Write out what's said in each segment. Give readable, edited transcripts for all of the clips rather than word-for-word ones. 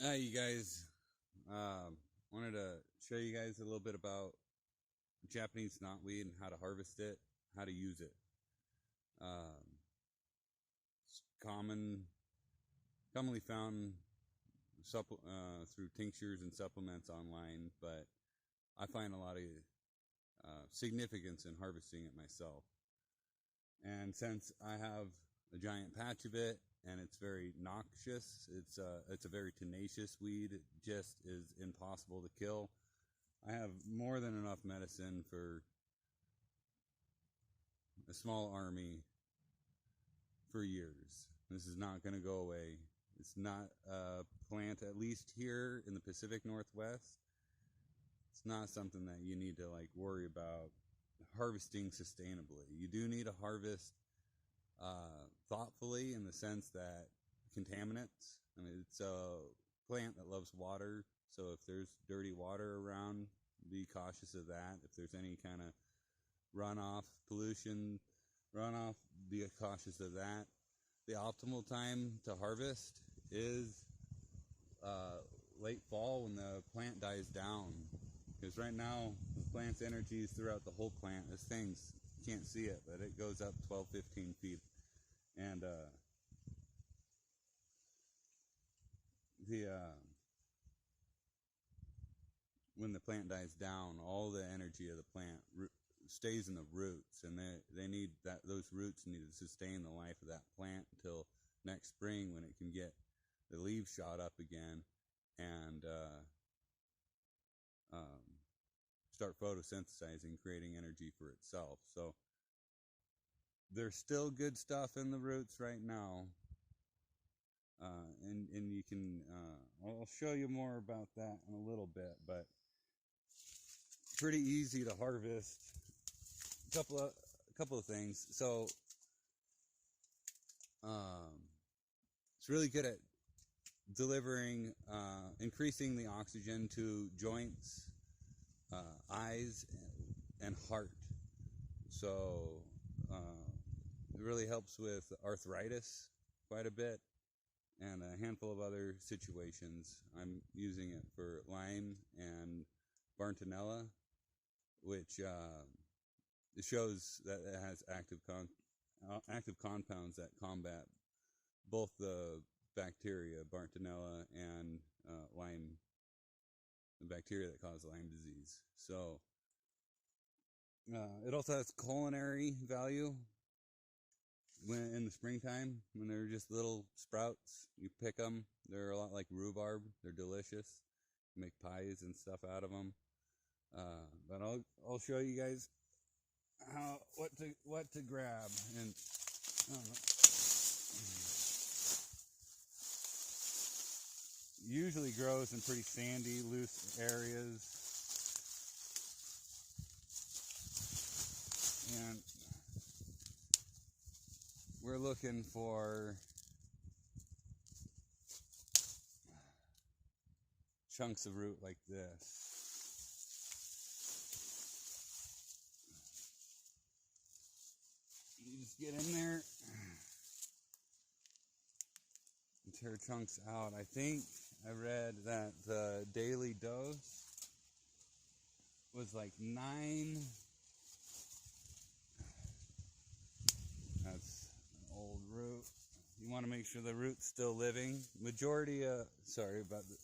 Hi, you guys. Wanted to show you guys a little bit about Japanese knotweed and how to harvest it, how to use it. It's commonly found through tinctures and supplements online, but I find a lot of significance in harvesting it myself. And since I have a giant patch of it and it's very noxious, it's a very tenacious weed. It just is impossible to kill. I have more than enough medicine for a small army for years. This is not going to go away. It's not a plant, at least here in the Pacific Northwest. It's not something that you need to worry about harvesting sustainably. You do need to harvest thoughtfully, in the sense that contaminants. I mean, it's a plant that loves water, so if there's dirty water around, be cautious of that. If there's any kind of runoff, pollution, runoff, be cautious of that. The optimal time to harvest is late fall, when the plant dies down, because right now the plant's energy is throughout the whole plant. This thing's, you can't see it, but it goes up 12-15 feet. And when the plant dies down, all the energy of the plant stays in the roots, and they need that. Those roots need to sustain the life of that plant until next spring, when it can get the leaves shot up again and start photosynthesizing, creating energy for itself. So there's still good stuff in the roots right now, and you can I'll show you more about that in a little bit, but pretty easy to harvest. A couple of things. So it's really good at delivering, increasing the oxygen to joints, eyes, and heart. So it really helps with arthritis quite a bit, and a handful of other situations. I'm using it for Lyme and Bartonella, which it shows that it has active compounds that combat both the bacteria, Bartonella, and Lyme, the bacteria that cause Lyme disease. So it also has culinary value. When in the springtime, when they're just little sprouts, you pick them. They're a lot like rhubarb. They're delicious. You make pies and stuff out of them. But I'll show you guys what to grab. And I don't know. Usually grows in pretty sandy, loose areas. And we're looking for chunks of root like this. You just get in there and tear chunks out. I think I read that the daily dose was like 9. That's an old root. You want to make sure the root's still living.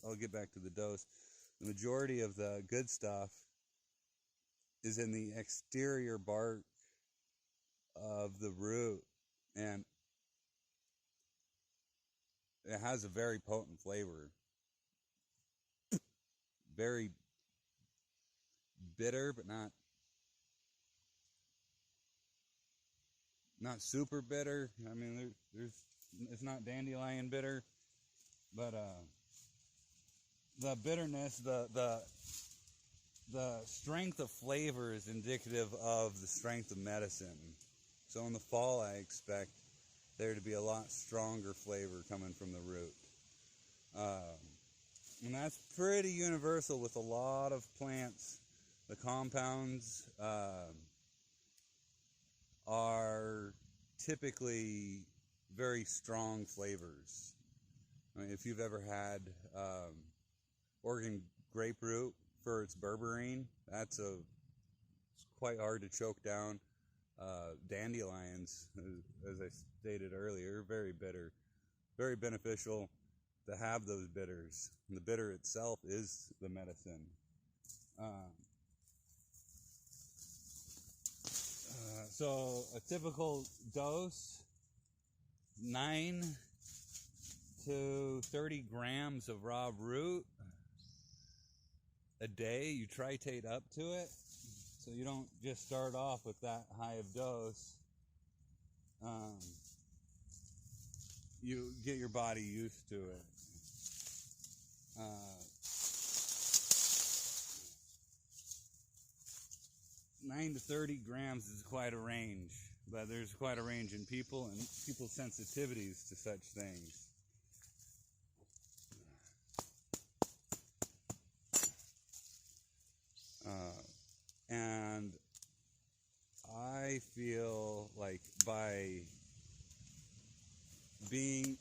I'll get back to the dose. The majority of the good stuff is in the exterior bark of the root, and it has a very potent flavor. Very bitter, but not super bitter. I mean, it's not dandelion bitter, but the bitterness, the strength of flavor is indicative of the strength of medicine. So in the fall, I expect there to be a lot stronger flavor coming from the root. And that's pretty universal with a lot of plants. The compounds are typically very strong flavors. I mean, if you've ever had Oregon grapefruit for its berberine, it's quite hard to choke down. Dandelions, as I stated earlier, very bitter, very beneficial to have those bitters. And the bitter itself is the medicine. So a typical dose, 9 to 30 grams of raw root a day. You tritate up to it, so you don't just start off with that high of dose. You get your body used to it. 9 to 30 grams is quite a range, but there's quite a range in people and people's sensitivities to such things. And I feel like by being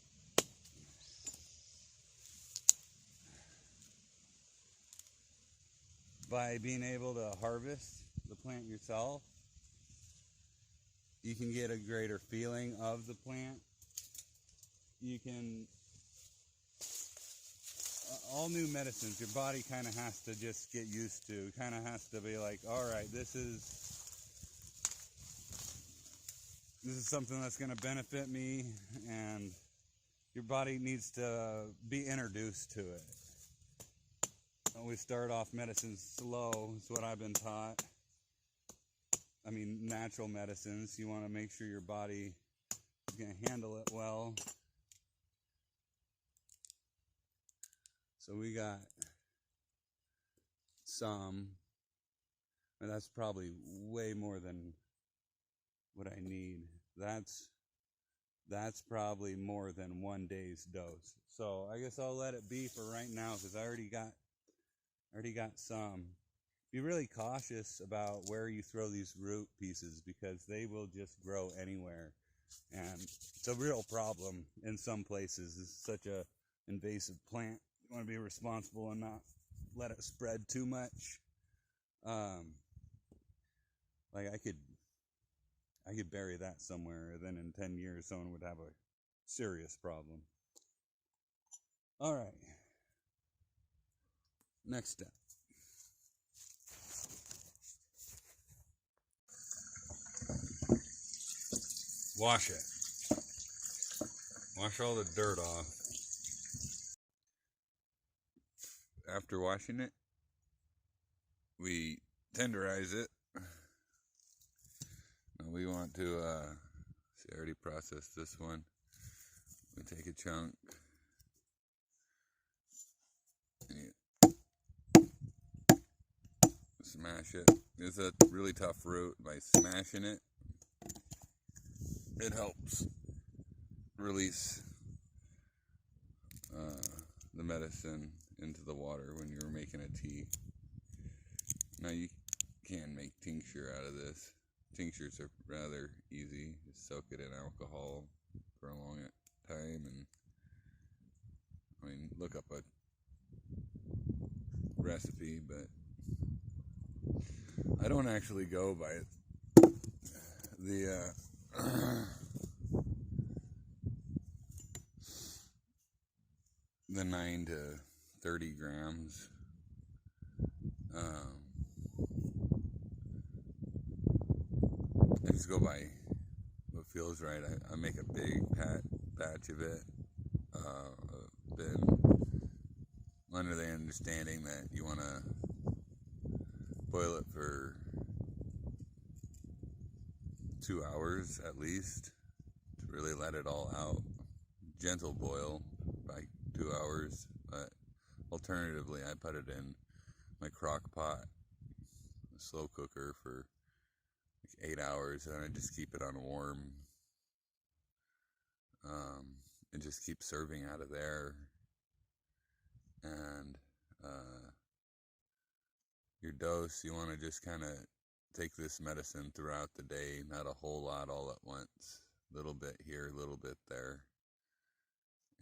able to harvest the plant yourself, you can get a greater feeling of the plant. You can, all new medicines, your body kind of has to just get used to, kind of has to be like, all right, this is something that's going to benefit me, and your body needs to be introduced to it. Always start off medicine slow, is what I've been taught. I mean, natural medicines, you want to make sure your body is going to handle it well. So we got some, and that's probably way more than what I need. That's probably more than 1 day's dose. So I guess I'll let it be for right now, because I already got some. Be really cautious about where you throw these root pieces, because they will just grow anywhere, and it's a real problem in some places. It's such a invasive plant. You want to be responsible and not let it spread too much. Like I could bury that somewhere, then in 10 years someone would have a serious problem. All right. Next step. Wash it. Wash all the dirt off. After washing it, we tenderize it. Now we want to, see, I already processed this one. We take a chunk. And you smash it. It's a really tough root. By smashing it, it helps release the medicine into the water when you're making a tea. Now you can make tincture out of this. Tinctures are rather easy. Just soak it in alcohol for a long time, and I mean, look up a recipe, but I don't actually go by the the 9 to 30 grams. I just go by what feels right. I make a big batch of it. I've been under the understanding that you want to boil it for 2 hours at least to really let it all out. Gentle boil by 2 hours, but alternatively I put it in my crock pot, a slow cooker, for like 8 hours, and I just keep it on warm, and just keep serving out of there. And your dose, you want to just kind of take this medicine throughout the day, not a whole lot all at once, a little bit here, a little bit there,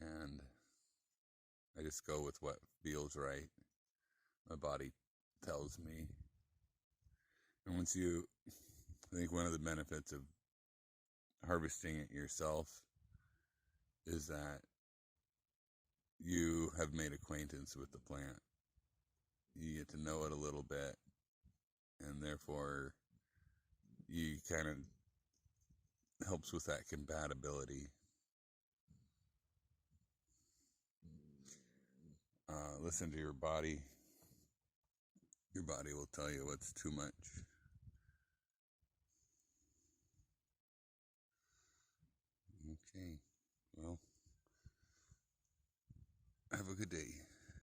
and I just go with what feels right. My body tells me. And I think one of the benefits of harvesting it yourself is that you have made acquaintance with the plant. You get to know it a little bit, and therefore you kind of helps with that compatibility. Listen to your body. Your body will tell you what's too much. Okay, well, have a good day.